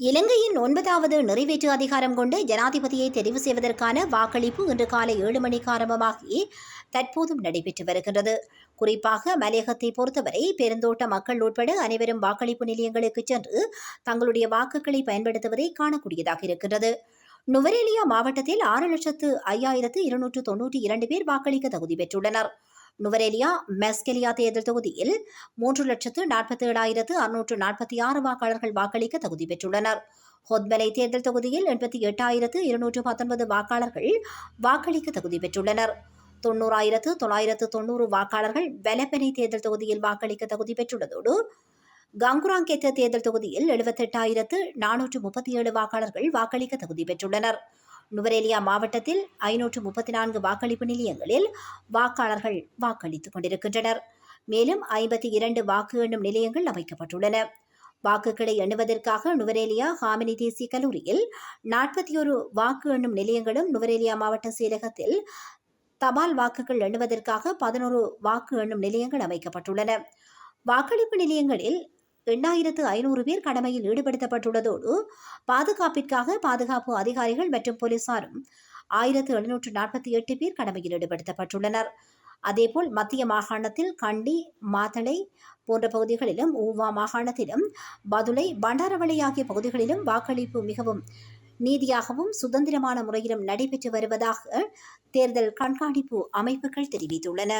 இலங்கையின் 9வது நிறைவேற்று அதிகாரம் கொண்ட ஜனாதிபதியை தெரிவு செய்வதற்கான வாக்களிப்பு இன்று காலை 7 மணிக்கு ஆரம்பமாகி தற்போதும் நடைபெற்று வருகின்றது. குறிப்பாக மலையகத்தை பொறுத்தவரை பெருந்தோட்ட மக்கள் உட்பட அனைவரும் வாக்களிப்பு நிலையங்களுக்கு சென்று தங்களுடைய வாக்குகளை பயன்படுத்துவதை காணக்கூடியதாக இருக்கின்றது. நுவரேலியா மாவட்டத்தில் 6,05,292 பேர் வாக்களிக்க தகுதி பெற்றுள்ளனர். நுவரேலியா மெஸ்கெலியா தேர்தல் தொகுதியில் 3,47,646 வாக்காளர்கள் வாக்களிக்க தகுதி பெற்றுள்ளனர். ஹொத்மலை தேர்தல் தொகுதியில் 88,219 வாக்காளர்கள் வாக்களிக்க தகுதி பெற்றுள்ளனர். 90,990 வாக்காளர்கள் வெலப்பனை தேர்தல் தொகுதியில் வாக்களிக்க தகுதி பெற்றுள்ளதோடு கங்குராங்கெத்த தேர்தல் தொகுதியில் 78,437 வாக்காளர்கள் வாக்களிக்க தகுதி பெற்றுள்ளனர். நுவரேலியா மாவட்டத்தில் 534 வாக்களிப்பு நிலையங்களில் வாக்காளர்கள் வாக்களித்துக் கொண்டிருக்கின்றனர். மேலும் 52 வாக்கு எண்ணும் நிலையங்கள் அமைக்கப்பட்டுள்ளன. வாக்குகளை எண்ணுவதற்காக நுவரேலியா ஹாமினி தேசிய கல்லூரியில் 41 வாக்கு எண்ணும் நிலையங்களும், நுவரேலியா மாவட்ட செயலகத்தில் தபால் வாக்குகள் எண்ணுவதற்காக 11 வாக்கு எண்ணும் நிலையங்கள் அமைக்கப்பட்டுள்ளன. வாக்களிப்பு நிலையங்களில் 8,500 பேர் கடமையில் ஈடுபடுத்தப்பட்டுள்ளதோடு பாதுகாப்பிற்காக பாதுகாப்பு அதிகாரிகள் மற்றும் போலீசாரும் 1,748 பேர் கடமையில் ஈடுபடுத்தப்பட்டுள்ளனர். அதேபோல் மத்திய மாகாணத்தில் கண்டி, மாத்தளை போன்ற பகுதிகளிலும், ஊவா மாகாணத்திலும் பதுளை, பண்டாரவளை ஆகிய பகுதிகளிலும் வாக்களிப்பு மிகவும் நீதியாகவும் சுதந்திரமான முறையிலும் நடைபெற்று வருவதாக தேர்தல் கண்காணிப்பு அமைப்புகள் தெரிவித்துள்ளன.